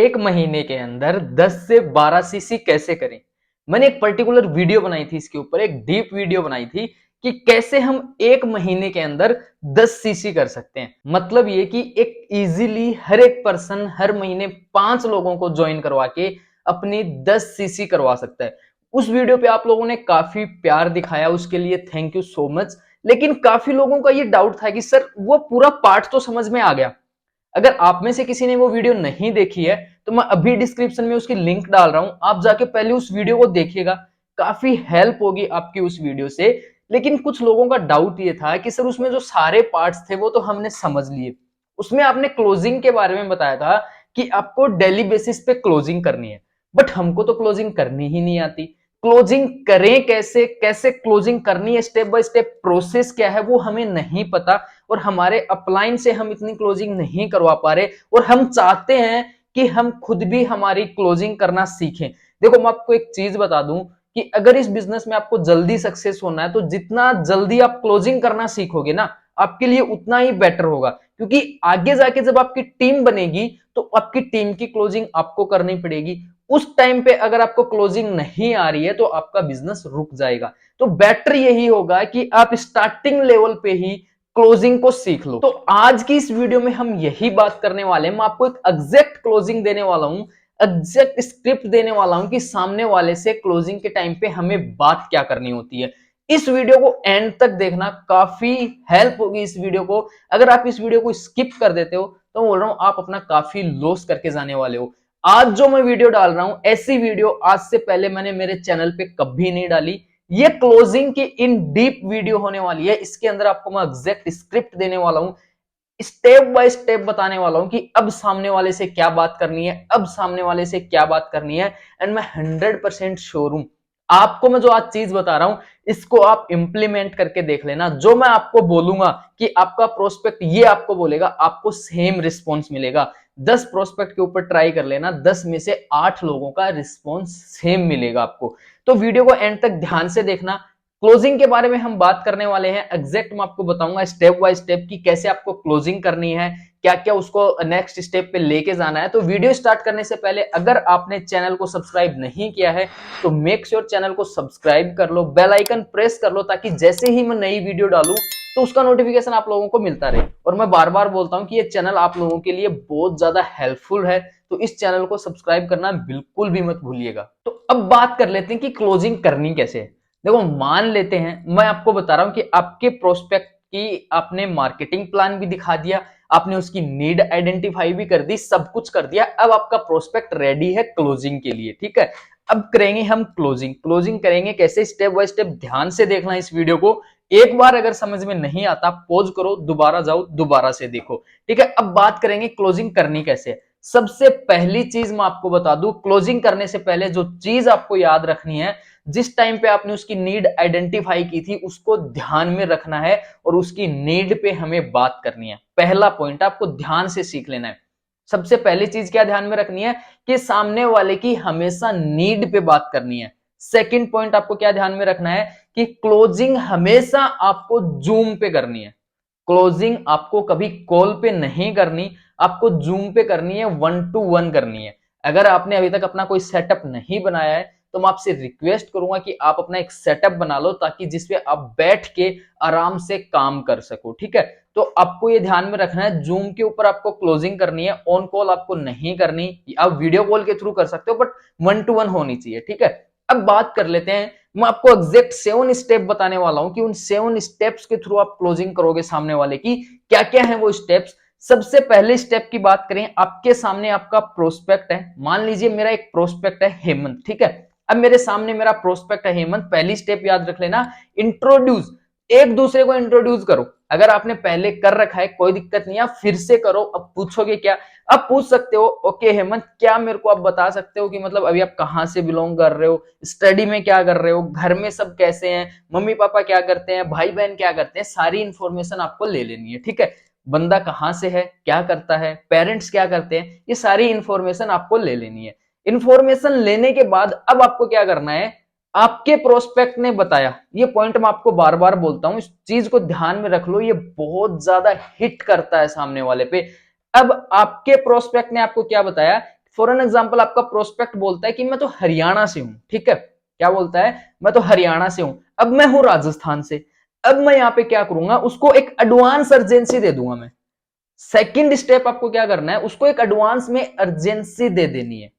एक महीने के अंदर 10 से 12 सीसी कैसे करें। मैंने एक पर्टिकुलर वीडियो बनाई थी, इसके ऊपर एक डीप वीडियो बनाई थी कि कैसे हम एक महीने के अंदर 10 सीसी कर सकते हैं। मतलब ये कि एक इजीली हर एक पर्सन हर महीने 5 लोगों को ज्वाइन करवा के अपनी 10 सीसी करवा सकता है। उस वीडियो पे आप लोगों ने काफी प्यार दिखाया, उसके लिए थैंक यू सो मच। लेकिन काफी लोगों का ये डाउट था कि सर वो पूरा पार्ट तो समझ में आ गया। अगर आप में से किसी ने वो वीडियो नहीं देखी है तो मैं अभी डिस्क्रिप्शन में उसकी लिंक डाल रहा हूं, आप जाके पहले उस वीडियो को देखिएगा, काफी हेल्प होगी आपकी उस वीडियो से। लेकिन कुछ लोगों का डाउट ये था कि सर उसमें जो सारे पार्ट्स थे वो तो हमने समझ लिए, उसमें आपने क्लोजिंग के बारे में बताया था कि आपको डेली बेसिस पे क्लोजिंग करनी है, बट हमको तो क्लोजिंग करनी ही नहीं आती। क्लोजिंग करें कैसे, कैसे क्लोजिंग करनी है, स्टेप बाय स्टेप प्रोसेस क्या है वो हमें नहीं पता, और हमारे अपलाइन से हम इतनी क्लोजिंग नहीं करवा पा रहे, और हम चाहते हैं कि हम खुद भी हमारी क्लोजिंग करना सीखें। देखो मैं आपको एक चीज बता दूं कि अगर इस बिजनेस में आपको जल्दी सक्सेस होना है तो जितना जल्दी आप क्लोजिंग करना सीखोगे ना, आपके लिए उतना ही बेटर होगा। क्योंकि आगे जाके जब आपकी टीम बनेगी तो आपकी टीम की क्लोजिंग आपको करनी पड़ेगी। उस टाइम पे अगर आपको क्लोजिंग नहीं आ रही है तो आपका बिजनेस रुक जाएगा। तो बेटर यही होगा कि आप स्टार्टिंग लेवल पे ही क्लोजिंग को सीख लो। तो आज की इस वीडियो में हम यही बात करने वाले हैं। मैं आपको एक एग्जैक्ट क्लोजिंग देने वाला हूं, एग्जैक्ट स्क्रिप्ट देने वाला हूं कि सामने वाले से क्लोजिंग के टाइम पे हमें बात क्या करनी होती है। इस वीडियो को एंड तक देखना, काफी हेल्प होगी इस वीडियो को। अगर आप इस वीडियो को स्किप कर देते हो तो बोल रहा हूं आप अपना काफी लॉस करके जाने वाले हो। आज जो मैं वीडियो डाल रहा हूं, ऐसी वीडियो आज से पहले मैंने मेरे चैनल पे कभी नहीं डाली। ये क्लोजिंग की इन डीप वीडियो होने वाली है। इसके अंदर आपको मैं एग्जैक्ट स्क्रिप्ट देने वाला हूं, स्टेप बाय स्टेप बताने वाला हूं कि अब सामने वाले से क्या बात करनी है, अब सामने वाले से क्या बात करनी है। एंड मैं 100% श्योर हूं, आपको मैं जो आज चीज बता रहा हूं इसको आप इंप्लीमेंट करके देख लेना। जो मैं आपको बोलूंगा कि आपका प्रोस्पेक्ट ये आपको बोलेगा, आपको सेम रिस्पॉन्स मिलेगा। 10 प्रोस्पेक्ट के ऊपर ट्राई कर लेना, 10 में से 8 लोगों का रिस्पॉन्स सेम मिलेगा आपको। तो वीडियो को एंड तक ध्यान से देखना। क्लोजिंग के बारे में हम बात करने वाले हैं, एग्जैक्ट मैं आपको बताऊंगा स्टेप बाय स्टेप कि कैसे आपको क्लोजिंग करनी है, क्या क्या उसको नेक्स्ट स्टेप पे लेके जाना है। तो वीडियो स्टार्ट करने से पहले अगर आपने चैनल को सब्सक्राइब नहीं किया है तो मेक श्योर चैनल को सब्सक्राइब कर लो, बेल आइकन प्रेस कर लो, ताकि जैसे ही मैं नई वीडियो डालूं तो उसका नोटिफिकेशन आप लोगों को मिलता रहे। और मैं बार बार बोलता हूं कि ये चैनल आप लोगों के लिए बहुत ज्यादा हेल्पफुल है, तो इस चैनल को सब्सक्राइब करना बिल्कुल भी मत भूलिएगा। तो अब बात कर लेते हैं कि क्लोजिंग करनी कैसे है। देखो मान लेते हैं मैं आपको बता रहा हूं कि आपके प्रोस्पेक्ट की आपने मार्केटिंग प्लान भी दिखा दिया, आपने उसकी नीड आइडेंटिफाई भी कर दी, सब कुछ कर दिया। अब आपका प्रोस्पेक्ट रेडी है क्लोजिंग के लिए, ठीक है। अब करेंगे हम क्लोजिंग। क्लोजिंग करेंगे कैसे, स्टेप बाय स्टेप ध्यान से देखना इस वीडियो को। एक बार अगर समझ में नहीं आता पॉज करो, दोबारा जाओ, दोबारा से देखो, ठीक है। अब बात करेंगे क्लोजिंग करनी कैसे है। सबसे पहली चीज मैं आपको बता दूं, क्लोजिंग करने से पहले जो चीज आपको याद रखनी है, जिस टाइम पे आपने उसकी नीड आइडेंटिफाई की थी उसको ध्यान में रखना है और उसकी नीड पे हमें बात करनी है। पहला पॉइंट आपको ध्यान से सीख लेना है। सबसे पहली चीज क्या ध्यान में रखनी है कि सामने वाले की हमेशा नीड पे बात करनी है। सेकंड पॉइंट आपको क्या ध्यान में रखना है कि क्लोजिंग हमेशा आपको जूम पे करनी है। क्लोजिंग आपको कभी कॉल पे नहीं करनी, आपको जूम पे करनी है, 1-to-1 करनी है। अगर आपने अभी तक अपना कोई सेटअप नहीं बनाया है तो मैं आपसे रिक्वेस्ट करूंगा कि आप अपना एक सेटअप बना लो, ताकि जिसपे आप बैठ के आराम से काम कर सको, ठीक है। तो आपको ये ध्यान में रखना है, जूम के ऊपर आपको क्लोजिंग करनी है, ऑन कॉल आपको नहीं करनी। आप वीडियो कॉल के थ्रू कर सकते हो बट 1-to-1 होनी चाहिए, ठीक है। अब बात कर लेते हैं, मैं आपको एग्जैक्ट 7 स्टेप बताने वाला हूं कि उन 7 स्टेप्स के थ्रू आप क्लोजिंग करोगे सामने वाले की, क्या क्या है वो स्टेप्स। सबसे पहले स्टेप की बात करें, आपके सामने आपका प्रोस्पेक्ट है। मान लीजिए मेरा एक प्रोस्पेक्ट है हेमंत, ठीक है। अब मेरे सामने मेरा प्रोस्पेक्ट है हेमंत। पहली स्टेप याद रख लेना, इंट्रोड्यूस। एक दूसरे को इंट्रोड्यूस करो। अगर आपने पहले कर रखा है कोई दिक्कत नहीं है, आप फिर से करो। अब पूछोगे क्या, अब पूछ सकते हो ओके हेमंत क्या मेरे को आप बता सकते हो कि मतलब अभी आप कहाँ से बिलोंग कर रहे हो, स्टडी में क्या कर रहे हो, घर में सब कैसे हैं, मम्मी पापा क्या करते हैं, भाई बहन क्या करते हैं, सारी इंफॉर्मेशन आपको ले लेनी है, ठीक है। बंदा कहाँ से है, क्या करता है, पेरेंट्स क्या करते हैं, ये सारी इंफॉर्मेशन आपको ले लेनी है। इंफॉर्मेशन लेने के बाद अब आपको क्या करना है, आपके प्रोस्पेक्ट ने बताया, ये पॉइंट मैं आपको बार बार बोलता हूं, इस चीज को ध्यान में रख लो, ये बहुत ज्यादा हिट करता है सामने वाले पे। अब आपके प्रोस्पेक्ट ने आपको क्या बताया, फॉर एन एग्जाम्पल आपका प्रोस्पेक्ट बोलता है कि मैं तो हरियाणा से हूं, ठीक है, क्या बोलता है, मैं तो हरियाणा से हूं, अब मैं हूं राजस्थान से। अब मैं यहां पे क्या करूंगा, उसको एक एडवांस अर्जेंसी दे दूंगा मैं। सेकंड स्टेप आपको क्या करना है, उसको एक एडवांस में अर्जेंसी दे देनी है।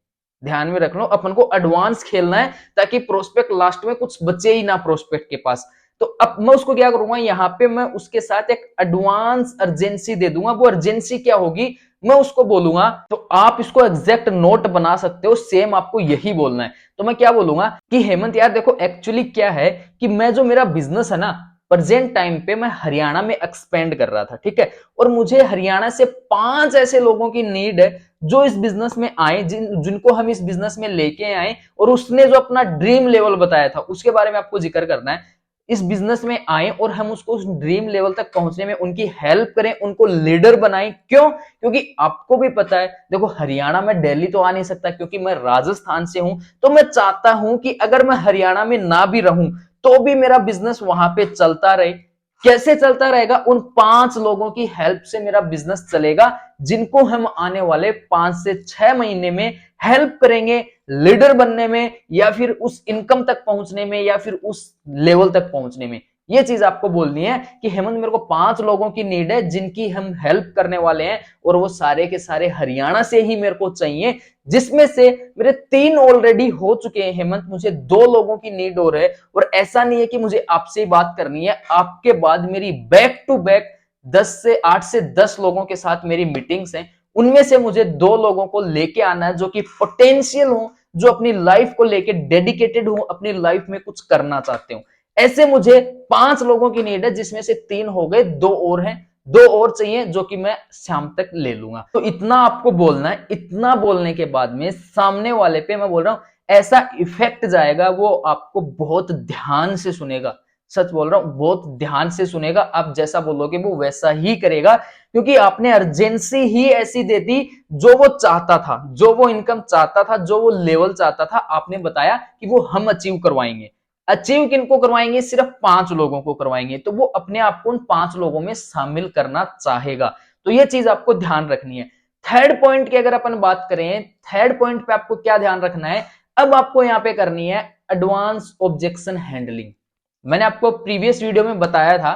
ध्यान में रख लो, अपन को एडवांस खेलना है ताकि प्रोस्पेक्ट लास्ट में कुछ बचे ही ना प्रोस्पेक्ट के पास। तो अब मैं उसको क्या करूंगा, यहां पे मैं उसके साथ एक एडवांस अर्जेंसी दे दूंगा। वो अर्जेंसी क्या होगी, मैं उसको बोलूंगा, तो आप इसको एग्जैक्ट नोट बना सकते हो, सेम आपको यही बोलना है। तो मैं क्या बोलूंगा कि हेमंत यार देखो, एक्चुअली क्या है कि मैं जो मेरा बिजनेस है ना, प्रेजेंट टाइम पे मैं हरियाणा में एक्सपेंड कर रहा था, ठीक है, और मुझे हरियाणा से 5 ऐसे लोगों की नीड है जो इस बिजनेस में आए, जिनको हम इस बिजनेस में लेके आए, और उसने जो अपना ड्रीम लेवल बताया था उसके बारे में आपको जिक्र करना है। इस बिजनेस में आए और हम उसको उस ड्रीम लेवल तक पहुंचने में उनकी हेल्प करें, उनको लीडर बनाएं। क्यों? क्योंकि आपको भी पता है, देखो हरियाणा में दिल्ली तो आ नहीं सकता क्योंकि मैं राजस्थान से हूं, तो मैं चाहता हूं कि अगर मैं हरियाणा में ना भी रहूं तो भी मेरा बिजनेस वहां पे चलता रहे। कैसे चलता रहेगा, उन 5 लोगों की हेल्प से मेरा बिजनेस चलेगा, जिनको हम आने वाले 5 से 6 महीने में हेल्प करेंगे लीडर बनने में, या फिर उस इनकम तक पहुंचने में, या फिर उस लेवल तक पहुंचने में। ये चीज आपको बोलनी है कि हेमंत मेरे को 5 लोगों की नीड है जिनकी हम हेल्प करने वाले हैं, और वो सारे के सारे हरियाणा से ही मेरे को चाहिए, जिसमें से मेरे 3 ऑलरेडी हो चुके हैं हेमंत, मुझे 2 लोगों की नीड हो रहा है। और ऐसा नहीं है कि मुझे आपसे ही बात करनी है, आपके बाद मेरी बैक टू बैक 8 से 10 लोगों के साथ मेरी मीटिंग्स हैं। उनमें से मुझे 2 लोगों को लेके आना है जो कि पोटेंशियल हो, जो अपनी लाइफ को लेके डेडिकेटेड हो, अपनी लाइफ में कुछ करना चाहते हो। ऐसे मुझे 5 लोगों की नीड है, जिसमें से 3 हो गए, 2 और हैं, 2 और चाहिए जो कि मैं शाम तक ले लूंगा। तो इतना आपको बोलना है। इतना बोलने के बाद में सामने वाले पे मैं बोल रहा हूं ऐसा इफेक्ट जाएगा, वो आपको बहुत ध्यान से सुनेगा। सच बोल रहा हूं, बहुत ध्यान से सुनेगा। आप जैसा बोलोगे वो वैसा ही करेगा, क्योंकि आपने अर्जेंसी ही ऐसी दे दी जो वो चाहता था, जो वो इनकम चाहता था, जो वो लेवल चाहता था। आपने बताया कि वो हम अचीव करवाएंगे। अचीव किनको करवाएंगे? सिर्फ 5 लोगों को करवाएंगे। तो वो अपने आप को उन 5 लोगों में शामिल करना चाहेगा। तो ये चीज आपको ध्यान रखनी है। थर्ड पॉइंट की अगर अपन बात करें, थर्ड पॉइंट पे आपको क्या ध्यान रखना है, अब आपको यहां पे करनी है एडवांस ऑब्जेक्शन हैंडलिंग। मैंने आपको प्रीवियस वीडियो में बताया था।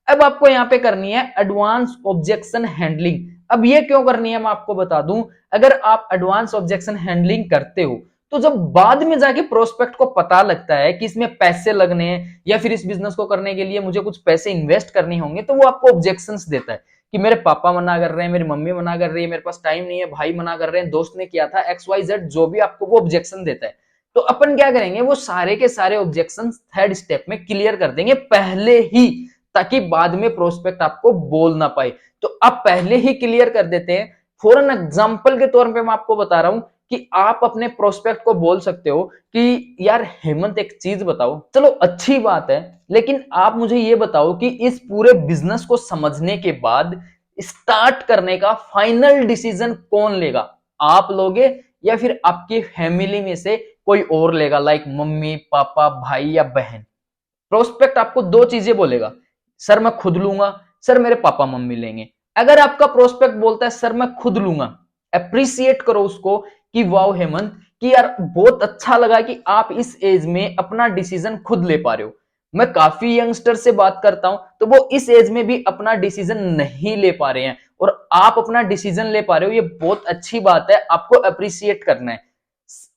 अब आपको यहां पे करनी है एडवांस ऑब्जेक्शन हैंडलिंग। अब ये क्यों करनी है मैं आपको बता दूं। अगर आप एडवांस ऑब्जेक्शन हैंडलिंग करते हो, तो जब बाद में जाके प्रोस्पेक्ट को पता लगता है कि इसमें पैसे लगने हैं, या फिर इस बिजनेस को करने के लिए मुझे कुछ पैसे इन्वेस्ट करने होंगे, तो वो आपको ऑब्जेक्शंस देता है कि मेरे पापा मना कर रहे हैं, मेरी मम्मी मना कर रही है, मेरे पास टाइम नहीं है, भाई मना कर रहे हैं, दोस्त ने किया था, XYZ, जो भी आपको वो ऑब्जेक्शन देता है। तो अपन क्या करेंगे, वो सारे के सारे ऑब्जेक्शन थर्ड स्टेप में क्लियर कर देंगे पहले ही, ताकि बाद में प्रोस्पेक्ट आपको बोल ना पाए। तो आप पहले ही क्लियर कर देते हैं। फॉर एन एग्जाम्पल के तौर पे मैं आपको बता रहा हूं कि आप अपने प्रोस्पेक्ट को बोल सकते हो कि यार हेमंत एक चीज बताओ, चलो अच्छी बात है, लेकिन आप मुझे ये बताओ कि इस पूरे बिजनेस को समझने के बाद स्टार्ट करने का फाइनल डिसीजन कौन लेगा? आप लोगे या फिर आपकी फैमिली में से कोई और लेगा, लाइक मम्मी पापा भाई या बहन? प्रोस्पेक्ट आपको 2 चीजें बोलेगा, सर मैं खुद लूंगा, सर मेरे पापा मम्मी लेंगे। अगर आपका प्रोस्पेक्ट बोलता है सर मैं खुद लूंगा, अप्रिशिएट करो उसको कि वाओ हेमंत, कि यार बहुत अच्छा लगा कि आप इस एज में अपना डिसीजन खुद ले पा रहे हो। मैं काफी यंगस्टर से बात करता हूं, तो वो इस एज में भी अपना डिसीजन नहीं ले पा रहे हैं, और आप अपना डिसीजन ले पा रहे हो, ये बहुत अच्छी बात है, आपको अप्रिशिएट करना है।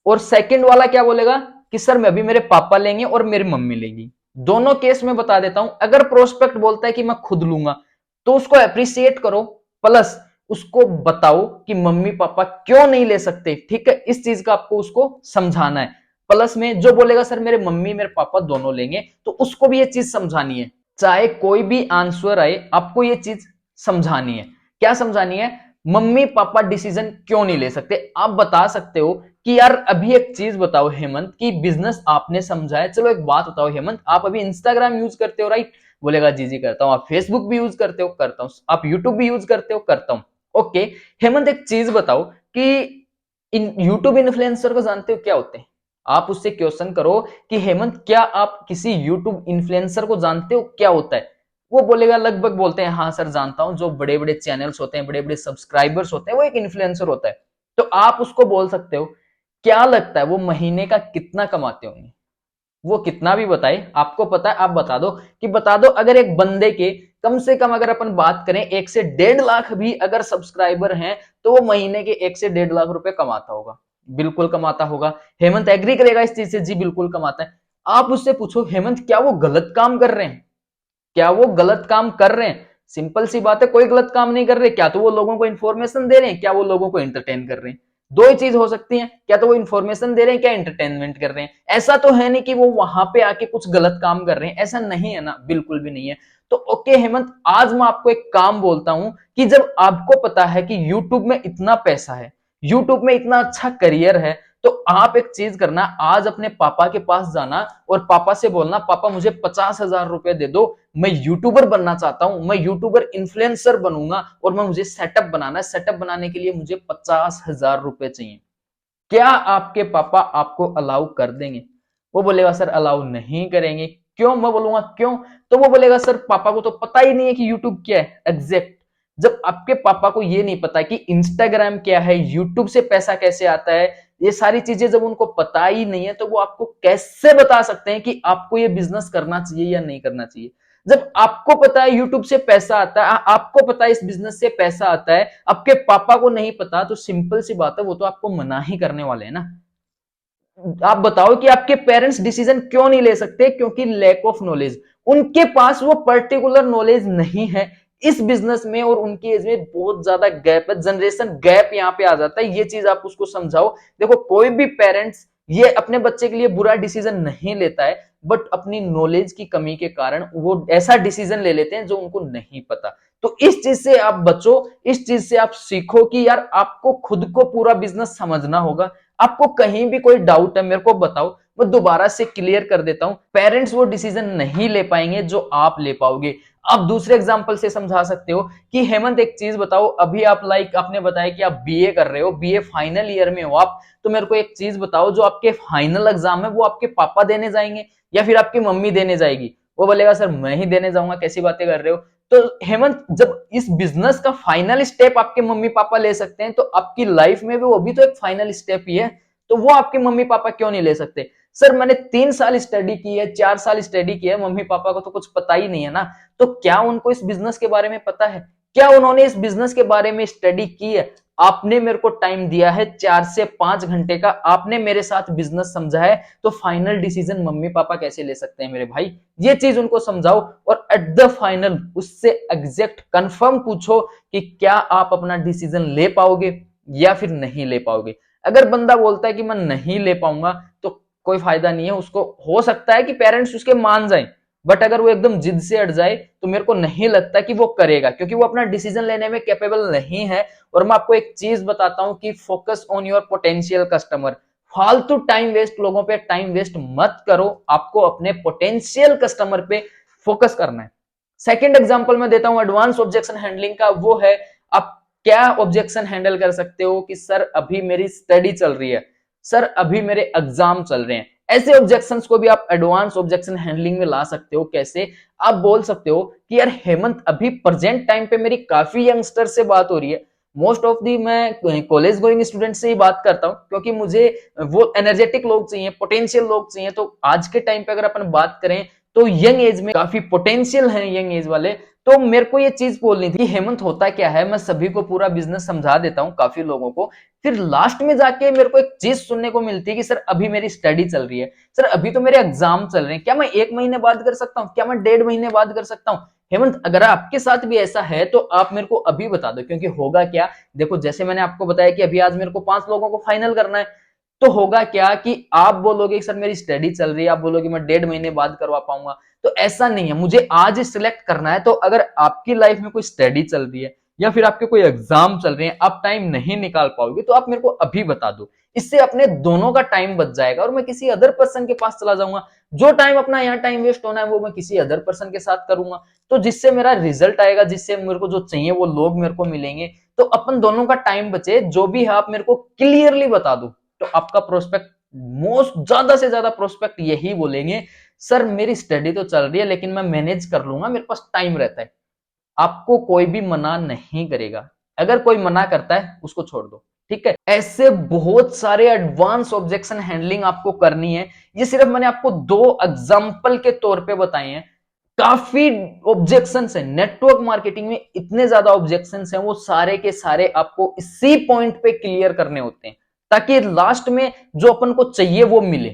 और सेकंड वाला क्या बोलेगा कि सर मैं भी, मेरे पापा लेंगे और मेरी मम्मी लेंगी। दोनों केस में बता देता हूं, अगर प्रोस्पेक्ट बोलता है कि मैं खुद लूंगा, तो उसको अप्रिशिएट करो, प्लस उसको बताओ कि मम्मी पापा क्यों नहीं ले सकते। ठीक है, इस चीज का आपको उसको समझाना है। प्लस में जो बोलेगा सर मेरे मम्मी मेरे पापा दोनों लेंगे, तो उसको भी ये चीज समझानी है। चाहे कोई भी आंसर आए, आपको ये चीज समझानी है। क्या समझानी है? मम्मी पापा डिसीजन क्यों नहीं ले सकते। आप बता सकते हो कि यार अभी एक चीज बताओ हेमंत, कि बिजनेस आपने समझा है, चलो एक बात बताओ हेमंत, आप अभी इंस्टाग्राम यूज करते हो राइट? बोलेगा जी जी करता हूं। आप फेसबुक भी यूज करते हो? करता हूं। आप यूट्यूब भी यूज करते हो? करता हूं। ओके हेमंत, एक चीज बताओ कि इन यूट्यूब इन्फ्लुएंसर को जानते हो क्या होते हैं? आप उससे क्वेश्चन करो कि हेमंत क्या आप किसी यूट्यूब इन्फ्लुएंसर को जानते हो क्या होता है? वो बोलेगा, लगभग बोलते हैं हाँ सर जानता हूं, जो बड़े बड़े चैनल्स होते हैं, बड़े बड़े सब्सक्राइबर्स होते हैं, वो एक इन्फ्लुएंसर होता है। तो आप उसको बोल सकते हो, क्या लगता है वो महीने का कितना कमाते होंगे? वो कितना भी बताए, आपको पता है, आप बता दो कि बता दो अगर एक बंदे के कम से कम अगर अपन बात करें 1 से 1.5 लाख भी अगर सब्सक्राइबर हैं तो वो महीने के 1 से 1.5 लाख रुपए कमाता होगा। बिल्कुल कमाता होगा। हेमंत एग्री करेगा इस चीज से, जी बिल्कुल कमाता है। आप उससे पूछो हेमंत क्या वो गलत काम कर रहे हैं? क्या वो गलत काम कर रहे हैं? सिंपल सी बात है, कोई गलत काम नहीं कर रहे। क्या तो वो लोगों को इंफॉर्मेशन दे रहे हैं, क्या वो लोगों को एंटरटेन कर रहे हैं? दो ही चीज हो सकती है, क्या तो वो इंफॉर्मेशन दे रहे हैं, क्या एंटरटेनमेंट कर रहे हैं। ऐसा तो है नहीं कि वो वहां पे आके कुछ गलत काम कर रहे हैं, ऐसा नहीं है ना, बिल्कुल भी नहीं है। तो ओके हेमंत, आज मैं आपको एक काम बोलता हूं कि जब आपको पता है कि यूट्यूब में इतना पैसा है, यूट्यूब में इतना अच्छा करियर है, तो आप एक चीज करना, आज अपने पापा के पास जाना और पापा से बोलना, पापा मुझे 50,000 रुपए दे दो, मैं यूट्यूबर बनना चाहता हूं, मैं यूट्यूबर इन्फ्लुएंसर बनूंगा और मैं मुझे सेटअप बनाना है, सेटअप बनाने के लिए मुझे 50,000 रुपए चाहिए। क्या आपके पापा आपको अलाउ कर देंगे? वो बोलेगा सर अलाउ नहीं करेंगे। क्यों? मैं बोलूंगा क्यों? तो वो बोलेगा सर पापा को तो पता ही नहीं है कि यूट्यूब क्या है। एग्जैक्ट। जब आपके पापा को ये नहीं पता कि इंस्टाग्राम क्या है, यूट्यूब से पैसा कैसे आता है, ये सारी चीजें जब उनको पता ही नहीं है, तो वो आपको कैसे बता सकते हैं कि आपको ये बिजनेस करना चाहिए या नहीं करना चाहिए? जब आपको पता है यूट्यूब से पैसा आता है, आपको पता है इस बिजनेस से पैसा आता है, आपके पापा को नहीं पता, तो सिंपल सी बात है, वो तो आपको मना ही करने वाले हैं ना। आप बताओ कि आपके पेरेंट्स डिसीजन क्यों नहीं ले सकते? क्योंकि लैक ऑफ नॉलेज। उनके पास वो पर्टिकुलर नॉलेज नहीं है इस बिजनेस में, और उनकी एज में बहुत ज्यादा गैप है, जनरेशन गैप यहाँ पे आ जाता है। ये चीज आप उसको समझाओ। देखो कोई भी पेरेंट्स ये अपने बच्चे के लिए बुरा डिसीजन नहीं लेता है, बट अपनी नॉलेज की कमी के कारण वो ऐसा डिसीजन ले लेते हैं जो उनको नहीं पता। तो इस चीज से आप बचो, इस चीज से आप सीखो कि यार आपको खुद को पूरा बिजनेस समझना होगा। आपको कहीं भी कोई डाउट है मेरे को बताओ, मैं दोबारा से क्लियर कर देता हूं। पेरेंट्स वो डिसीजन नहीं ले पाएंगे जो आप ले पाओगे। आप दूसरे एग्जांपल से समझा सकते हो कि हेमंत एक चीज बताओ, अभी आप लाइक आपने बताया कि आप बीए कर रहे हो, बीए फाइनल ईयर में हो आप, तो मेरे को एक चीज बताओ, जो आपके फाइनल एग्जाम है वो आपके पापा देने जाएंगे या फिर आपकी मम्मी देने जाएगी? वो बोलेगा सर मैं ही देने जाऊंगा, कैसी बातें कर रहे हो। तो हेमंत जब इस बिजनेस का फाइनल स्टेप आपके मम्मी पापा ले सकते हैं, तो आपकी लाइफ में भी वो भी तो एक फाइनल स्टेप ही है, तो वो आपके मम्मी पापा क्यों नहीं ले सकते? सर मैंने 3 साल स्टडी की है, 4 साल स्टडी की है, मम्मी पापा को तो कुछ पता ही नहीं है ना। तो क्या उनको इस बिजनेस के बारे में पता है? क्या उन्होंने इस बिजनेस के बारे में स्टडी की है? आपने मेरे को टाइम दिया है 4 से 5 घंटे का, आपने मेरे साथ बिजनेस समझा है, तो फाइनल डिसीजन मम्मी पापा कैसे ले सकते हैं मेरे भाई? ये चीज उनको समझाओ, और एट द फाइनल उससे एग्जैक्ट कंफर्म पूछो कि क्या आप अपना डिसीजन ले पाओगे या फिर नहीं ले पाओगे। अगर बंदा बोलता है कि मैं नहीं ले पाऊंगा, तो कोई फायदा नहीं है उसको। हो सकता है कि पेरेंट्स उसके मान जाए, बट अगर वो एकदम जिद से अड़ जाए तो मेरे को नहीं लगता कि वो करेगा, क्योंकि वो अपना डिसीजन लेने में कैपेबल नहीं है। और मैं आपको एक चीज बताता हूं कि focus on your potential customer. फालतू टाइम वेस्ट, लोगों पे टाइम वेस्ट मत करो, आपको अपने पोटेंशियल कस्टमर पे फोकस करना है। सेकंड एग्जांपल मैं देता हूं एडवांस ऑब्जेक्शन हैंडलिंग का, वो है आप क्या ऑब्जेक्शन हैंडल कर सकते हो कि सर अभी मेरी स्टडी चल रही है, सर अभी मेरे एग्जाम चल रहे हैं। ऐसे ऑब्जेक्शंस को भी आप एडवांस ऑब्जेक्शन हैंडलिंग में ला सकते हो। कैसे? आप बोल सकते हो कि यार हेमंत अभी प्रेजेंट टाइम पे मेरी काफी यंगस्टर से बात हो रही है, मोस्ट ऑफ दी मैं कॉलेज गोइंग स्टूडेंट से ही बात करता हूं, क्योंकि मुझे वो एनर्जेटिक लोग चाहिए, पोटेंशियल लोग चाहिए। तो आज के टाइम पे अगर अपन बात करें तो यंग एज में काफी पोटेंशियल है यंग एज वाले। तो मेरे को ये चीज बोलनी थी, हेमंत होता क्या है, मैं सभी को पूरा बिजनेस समझा देता हूँ काफी लोगों को, फिर लास्ट में जाके मेरे को एक चीज सुनने को मिलती है कि सर अभी मेरी स्टडी चल रही है, सर अभी तो मेरे एग्जाम चल रहे हैं, क्या मैं 1 महीने बाद कर सकता हूँ, क्या मैं 1.5 महीने बाद कर सकता हूँ? हेमंत अगर आपके साथ भी ऐसा है तो आप मेरे को अभी बता दो, क्योंकि होगा क्या, देखो जैसे मैंने आपको बताया कि अभी आज मेरे को 5 लोगों को फाइनल करना है, तो होगा क्या कि आप बोलोगे सर मेरी स्टडी चल रही है, आप बोलोगे मैं 1.5 महीने बाद करवा पाऊंगा। तो ऐसा नहीं है, मुझे आज सिलेक्ट करना है। तो अगर आपकी लाइफ में कोई स्टडी चल रही है या फिर आपके कोई एग्जाम चल रहे हैं, आप टाइम नहीं निकाल पाओगे, तो आप मेरे को अभी बता दो। इससे अपने दोनों का टाइम बच जाएगा और मैं किसी अदर पर्सन के पास चला जाऊंगा। जो टाइम अपना यहाँ टाइम वेस्ट होना है वो मैं किसी अदर पर्सन के साथ करूंगा, तो जिससे मेरा रिजल्ट आएगा, जिससे मेरे को जो चाहिए वो लोग मेरे को मिलेंगे। तो अपन दोनों का टाइम बचे, जो भी है आप मेरे को क्लियरली बता दो। तो आपका प्रोस्पेक्ट, मोस्ट ज्यादा से ज्यादा प्रोस्पेक्ट यही बोलेंगे, सर मेरी स्टडी तो चल रही है लेकिन मैं मैनेज कर लूंगा, मेरे पास टाइम रहता है। आपको कोई भी मना नहीं करेगा। अगर कोई मना करता है उसको छोड़ दो। ठीक है। ऐसे बहुत सारे एडवांस ऑब्जेक्शन हैंडलिंग आपको करनी है। ये सिर्फ मैंने आपको 2 एग्जांपल के तौर पे बताए हैं। काफी ऑब्जेक्शंस है नेटवर्क मार्केटिंग में, इतने ज्यादा ऑब्जेक्शंस हैं, वो सारे के सारे आपको इसी पॉइंट पे क्लियर करने होते हैं ताकि लास्ट में जो अपन को चाहिए वो मिले।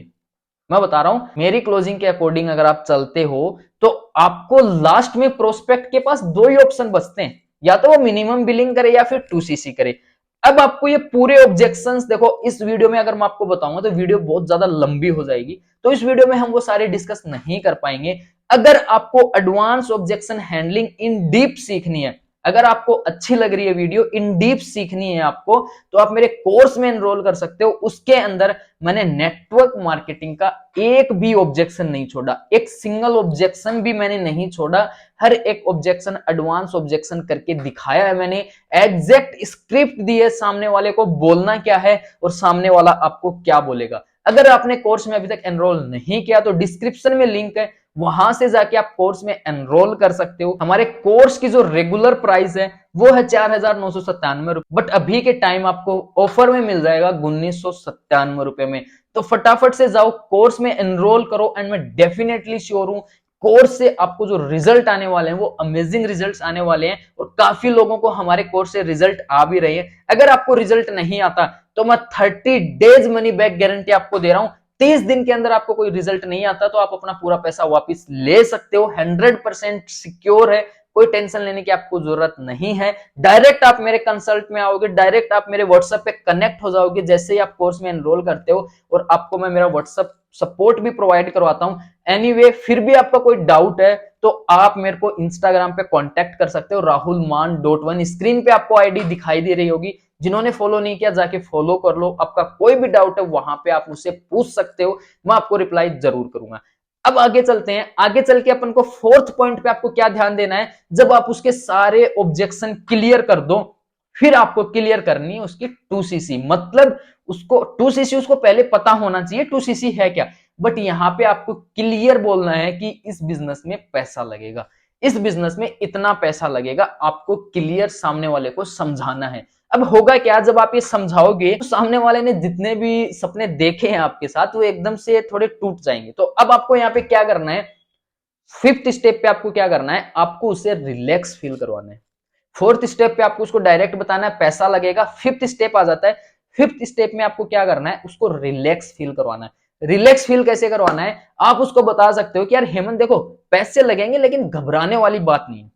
मैं बता रहा हूं मेरी क्लोजिंग के अकॉर्डिंग अगर आप चलते हो तो आपको लास्ट में प्रोस्पेक्ट के पास 2 ही ऑप्शन बचते हैं, या तो वो मिनिमम बिलिंग करे या फिर 2cc करे। अब आपको ये पूरे ऑब्जेक्शंस देखो, इस वीडियो में अगर मैं आपको बताऊंगा तो वीडियो बहुत ज्यादा लंबी हो जाएगी, तो इस वीडियो में हम वो सारे डिस्कस नहीं कर पाएंगे। अगर आपको advance objection handling in deep सीखनी है, अगर आपको अच्छी लग रही है वीडियो, इन डीप सीखनी है आपको, तो आप मेरे कोर्स में एनरोल कर सकते हो। उसके अंदर मैंने नेटवर्क मार्केटिंग का एक भी ऑब्जेक्शन नहीं छोड़ा, एक सिंगल ऑब्जेक्शन भी मैंने नहीं छोड़ा। हर एक ऑब्जेक्शन एडवांस ऑब्जेक्शन करके दिखाया है मैंने, एग्जैक्ट स्क्रिप्ट दी है सामने वाले को बोलना क्या है और सामने वाला आपको क्या बोलेगा। अगर आपने कोर्स में अभी तक एनरोल नहीं किया तो डिस्क्रिप्शन में लिंक है, वहां से जाके आप कोर्स में एनरोल कर सकते हो। हमारे कोर्स की जो रेगुलर प्राइस है वो है 4,997 रुपए, बट अभी के टाइम आपको ऑफर में मिल जाएगा 1,997 रुपए में। तो फटाफट से जाओ कोर्स में एनरोल करो, एंड मैं डेफिनेटली श्योर हूं कोर्स से आपको जो रिजल्ट आने वाले हैं वो अमेजिंग रिजल्ट्स आने वाले हैं, और काफी लोगों को हमारे कोर्स से रिजल्ट आ भी रही है। अगर आपको रिजल्ट नहीं आता तो मैं 30 डेज मनी बैक गारंटी आपको दे रहा हूं। 30 दिन के अंदर आपको कोई रिजल्ट नहीं आता तो आप अपना पूरा पैसा वापस ले सकते हो। 100% सिक्योर है, कोई टेंशन लेने की आपको जरूरत नहीं है। डायरेक्ट आप मेरे कंसल्ट में आओगे, डायरेक्ट आप मेरे व्हाट्सएप पे कनेक्ट हो जाओगे जैसे ही आप कोर्स में एनरोल करते हो, और आपको मैं मेरा व्हाट्सएप सपोर्ट भी प्रोवाइड करवाता हूं। एनीवे, फिर भी आपका कोई डाउट है तो आप मेरे को इंस्टाग्राम पे कांटेक्ट कर सकते हो, rahulman.1। स्क्रीन पे आपको आईडी दिखाई दे रही होगी, जिन्होंने फॉलो नहीं किया जाके फॉलो कर लो। आपका कोई भी डाउट है वहां पे आप मुझसे पूछ सकते हो, मैं आपको रिप्लाई जरूर करूंगा। अब आगे चलते हैं। आगे चल के अपन को 4th पॉइंट पे आपको क्या ध्यान देना है, जब आप उसके सारे ऑब्जेक्शन क्लियर कर दो फिर आपको क्लियर करनी है उसकी 2cc। मतलब उसको 2cc उसको पहले पता होना चाहिए 2cc है क्या, बट यहां पे आपको क्लियर बोलना है कि इस बिजनेस में पैसा लगेगा, इस बिजनेस में इतना पैसा लगेगा, आपको क्लियर सामने वाले को समझाना है। अब होगा क्या, जब आप ये समझाओगे तो सामने वाले ने जितने भी सपने देखे हैं आपके साथ वो एकदम से थोड़े टूट जाएंगे। तो अब आपको यहाँ पे क्या करना है, 5th स्टेप पे आपको क्या करना है, आपको उसे रिलैक्स फील करवाना है। 4th स्टेप पे आपको उसको डायरेक्ट बताना है पैसा लगेगा। 5th स्टेप आ जाता है, 5th स्टेप में आपको क्या करना है, उसको रिलैक्स फील करवाना है। रिलैक्स फील कैसे करवाना है, आप उसको बता सकते हो कि यार हेमंत देखो पैसे लगेंगे लेकिन घबराने वाली बात नहीं है,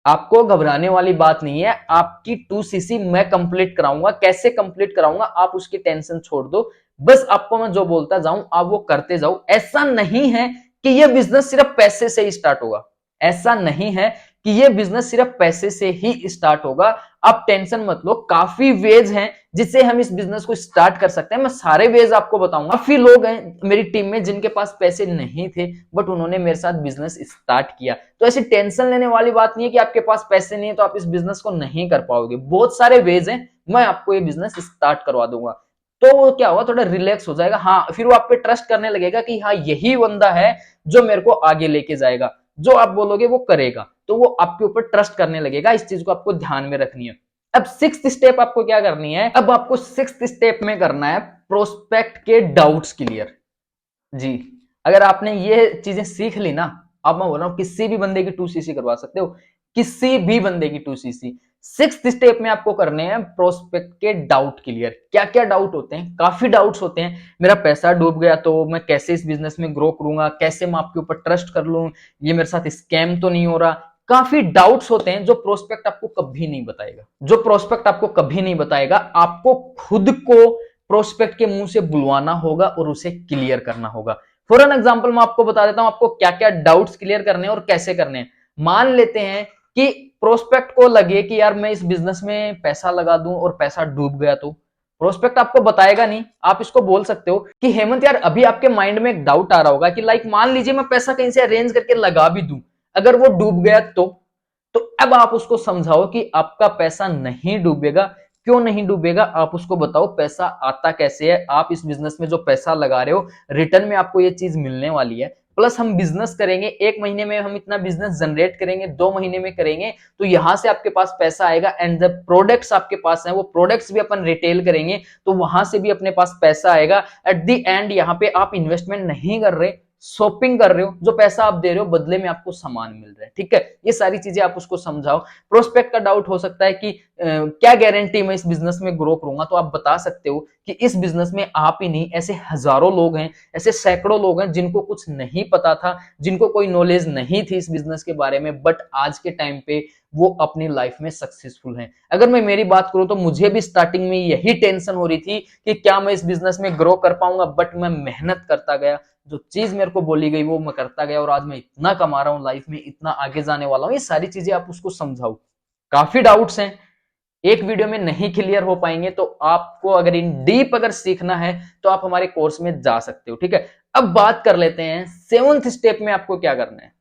आपको घबराने वाली बात नहीं है, आपकी 2cc मैं कंप्लीट कराऊंगा। कैसे कंप्लीट कराऊंगा, आप उसकी टेंशन छोड़ दो, बस आपको मैं जो बोलता जाऊं आप वो करते जाओ। ऐसा नहीं है कि ये बिजनेस सिर्फ पैसे से ही स्टार्ट होगा, ऐसा नहीं है कि ये बिजनेस सिर्फ पैसे से ही स्टार्ट होगा। आप टेंशन मत लो, काफी वेज हैं जिससे हम इस बिजनेस को स्टार्ट कर सकते हैं। मैं सारे वेज आपको बताऊंगा। काफी लोग हैं मेरी टीम में जिनके पास पैसे नहीं थे बट उन्होंने मेरे साथ बिजनेस स्टार्ट किया। तो ऐसी टेंशन लेने वाली बात नहीं है कि आपके पास पैसे नहीं है तो आप इस बिजनेस को नहीं कर पाओगे। बहुत सारे वेज हैं, मैं आपको ये बिजनेस स्टार्ट करवा दूंगा। तो वो क्या होगा, थोड़ा रिलैक्स हो जाएगा। हाँ, फिर वो आप पे ट्रस्ट करने लगेगा कि हाँ यही बंदा है जो मेरे को आगे लेके जाएगा, जो आप बोलोगे वो करेगा, तो वो आपके ऊपर ट्रस्ट करने लगेगा। इस चीज को आपको ध्यान में रखनी है। अब 6th स्टेप आपको क्या करनी है, अब आपको 6th स्टेप में करना है प्रोस्पेक्ट के डाउट्स क्लियर। जी, अगर आपने ये चीजें सीख ली ना, अब मैं बोल रहा हूं किसी भी बंदे की 2cc करवा सकते हो, किसी भी बंदे की 2cc। 6th स्टेप में आपको करने हैं प्रोस्पेक्ट के डाउट क्लियर। क्या क्या डाउट होते हैं, काफी डाउट्स होते हैं। मेरा पैसा डूब गया तो मैं कैसे इस बिजनेस में ग्रो करूंगा, कैसे मैं आपके ऊपर ट्रस्ट कर लूं, ये मेरे साथ स्कैम तो नहीं हो रहा। काफी डाउट्स होते हैं जो प्रोस्पेक्ट आपको कभी नहीं बताएगा, जो प्रोस्पेक्ट आपको कभी नहीं बताएगा। आपको खुद को प्रोस्पेक्ट के मुंह से बुलवाना होगा और उसे क्लियर करना होगा। फॉर एन एग्जांपल मैं आपको बता देता हूं आपको क्या क्या डाउट्स क्लियर करने हैं और कैसे करने हैं। मान लेते हैं कि प्रोस्पेक्ट को लगे कि यार मैं इस बिजनेस में पैसा लगा दूं और पैसा डूब गया, तो प्रोस्पेक्ट आपको बताएगा नहीं। आप इसको बोल सकते हो कि हेमंत यार अभी आपके माइंड में एक डाउट आ रहा होगा कि लाइक मान लीजिए मैं पैसा कहीं से अरेंज करके लगा भी दूं, अगर वो डूब गया तो अब आप उसको समझाओ कि आपका पैसा नहीं डूबेगा। क्यों नहीं डूबेगा, आप उसको बताओ पैसा आता कैसे है, आप इस बिजनेस में जो पैसा लगा रहे हो रिटर्न में आपको ये चीज मिलने वाली है। प्लस हम बिजनेस करेंगे, 1 महीने में हम इतना बिजनेस जनरेट करेंगे, 2 महीने में करेंगे, तो यहां से आपके पास पैसा आएगा। एंड जब प्रोडक्ट्स आपके पास हैं, वो प्रोडक्ट्स भी अपन रिटेल करेंगे, तो वहां से भी अपने पास पैसा आएगा। एट द एंड यहाँ पे आप इन्वेस्टमेंट नहीं कर रहे, शॉपिंग कर रहे हो, जो पैसा आप दे रहे हो बदले में आपको सामान मिल रहा है। ठीक है, ये सारी चीजें आप उसको समझाओ। प्रोस्पेक्ट का डाउट हो सकता है कि क्या गारंटी मैं इस बिजनेस में ग्रो करूंगा, तो आप बता सकते हो कि इस बिजनेस में आप ही नहीं, ऐसे हजारों लोग हैं, ऐसे सैकड़ों लोग हैं जिनको कुछ नहीं पता था, जिनको कोई नॉलेज नहीं थी इस बिजनेस के बारे में, बट आज के टाइम पे वो अपनी लाइफ में सक्सेसफुल हैं। अगर मैं मेरी बात करूं तो मुझे भी स्टार्टिंग में यही टेंशन हो रही थी कि क्या मैं इस बिजनेस में ग्रो कर पाऊंगा, बट मैं मेहनत करता गया, जो चीज मेरे को बोली गई वो मैं करता गया, और आज मैं इतना कमा रहा हूं लाइफ में, इतना आगे जाने वाला हूं। ये सारी चीजें आप उसको समझाओ। काफी डाउट्स हैं, एक वीडियो में नहीं क्लियर हो पाएंगे, तो आपको अगर इन डीप अगर सीखना है तो आप हमारे कोर्स में जा सकते हो। ठीक है, अब बात कर लेते हैं 7th स्टेप में आपको क्या करना है।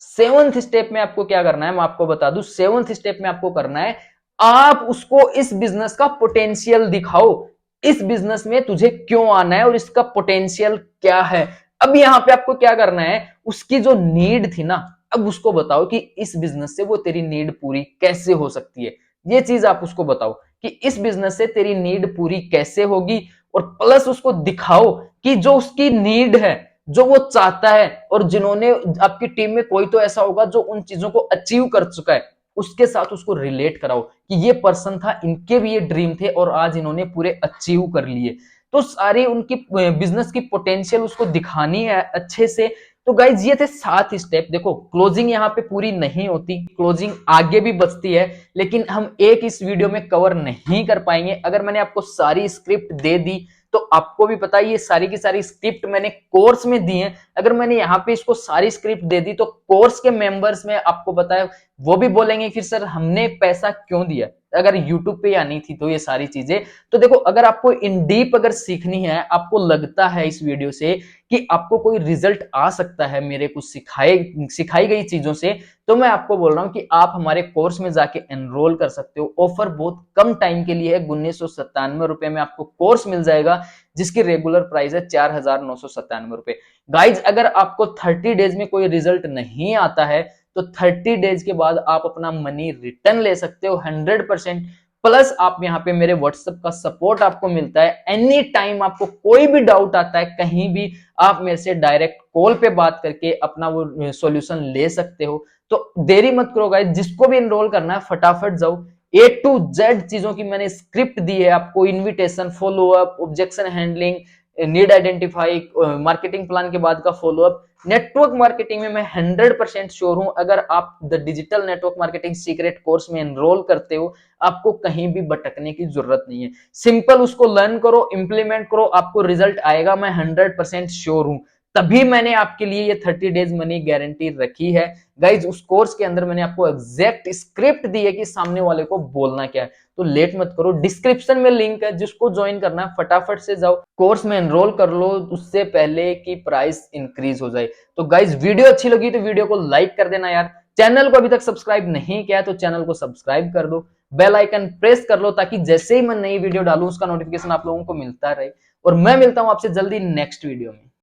7th स्टेप में आपको क्या करना है मैं आपको बता दूं। 7th स्टेप में आपको करना है, आप उसको इस बिजनेस का पोटेंशियल दिखाओ। इस बिजनेस में तुझे क्यों आना है और इसका पोटेंशियल क्या है। अब यहां पे आपको क्या करना है, उसकी जो नीड थी ना, अब उसको बताओ कि इस बिजनेस से वो तेरी नीड पूरी कैसे हो सकती है। ये चीज आप उसको बताओ कि इस बिजनेस से तेरी नीड पूरी कैसे होगी, और प्लस उसको दिखाओ कि जो उसकी नीड है, जो वो चाहता है, और जिन्होंने आपकी टीम में कोई तो ऐसा होगा जो उन चीजों को अचीव कर चुका है, उसके साथ उसको रिलेट कराओ कि ये पर्सन था, इनके भी ये ड्रीम थे और आज इन्होंने पूरे अचीव कर लिए। तो सारी उनकी बिजनेस की पोटेंशियल उसको दिखानी है अच्छे से। तो गाइज ये थे 7 स्टेप। देखो क्लोजिंग यहाँ पे पूरी नहीं होती, क्लोजिंग आगे भी बचती है, लेकिन हम एक इस वीडियो में कवर नहीं कर पाएंगे। अगर मैंने आपको सारी स्क्रिप्ट दे दी तो आपको भी पता है ये सारी की सारी स्क्रिप्ट मैंने कोर्स में दी है। अगर मैंने यहाँ पे इसको सारी स्क्रिप्ट दे दी तो कोर्स के मेंबर्स में आपको पता है वो भी बोलेंगे फिर सर हमने पैसा क्यों दिया, अगर यूट्यूब पे आनी थी तो ये सारी चीजें। तो देखो अगर आपको इन डीप अगर सीखनी है, आपको लगता है इस वीडियो से कि आपको कोई रिजल्ट आ सकता है मेरे कुछ सिखाई गई चीजों से, तो मैं आपको बोल रहा हूं कि आप हमारे कोर्स में जाके एनरोल कर सकते हो। ऑफर बहुत कम टाइम के लिए है, 1997 रुपए में आपको कोर्स मिल जाएगा, जिसकी रेगुलर प्राइस है 4997 रुपए। गाइज अगर आपको 30 डेज में कोई रिजल्ट नहीं आता है तो 30 डेज के बाद आप अपना मनी रिटर्न ले सकते हो 100%। प्लस आप यहाँ पे मेरे व्हाट्सएप का सपोर्ट आपको मिलता है, एनी टाइम आपको कोई भी डाउट आता है कहीं भी, आप मेरे से डायरेक्ट कॉल पे बात करके अपना वो सॉल्यूशन ले सकते हो। तो देरी मत करो गाइस, जिसको भी एनरोल करना है फटाफट जाओ। A to Z चीजों की मैंने स्क्रिप्ट दी है आपको, invitation, follow up, objection handling, need identify, marketing plan के बाद का फॉलो अप। नेटवर्क मार्केटिंग में मैं 100% श्योर हूं, अगर आप the digital network marketing secret course में एनरोल करते हो आपको कहीं भी भटकने की जरूरत नहीं है। सिंपल उसको लर्न करो, इंप्लीमेंट करो, आपको रिजल्ट आएगा, मैं 100% श्योर हूं। तभी मैंने आपके लिए ये 30 डेज मनी गारंटी रखी है। गाइज उस कोर्स के अंदर मैंने आपको एग्जैक्ट स्क्रिप्ट दी है कि सामने वाले को बोलना क्या है। तो लेट मत करो, डिस्क्रिप्शन में लिंक है, जिसको ज्वाइन करना है फटाफट से जाओ कोर्स में एनरोल कर लो, उससे पहले कि प्राइस इंक्रीज हो जाए। तो गाइज वीडियो अच्छी लगी तो वीडियो को लाइक कर देना यार, चैनल को अभी तक सब्सक्राइब नहीं किया तो चैनल को सब्सक्राइब कर दो, बेल आइकन प्रेस कर लो, ताकि जैसे ही मैं नई वीडियो डालूं उसका नोटिफिकेशन आप लोगों को मिलता रहे। और मैं मिलता हूं आपसे जल्दी नेक्स्ट वीडियो में।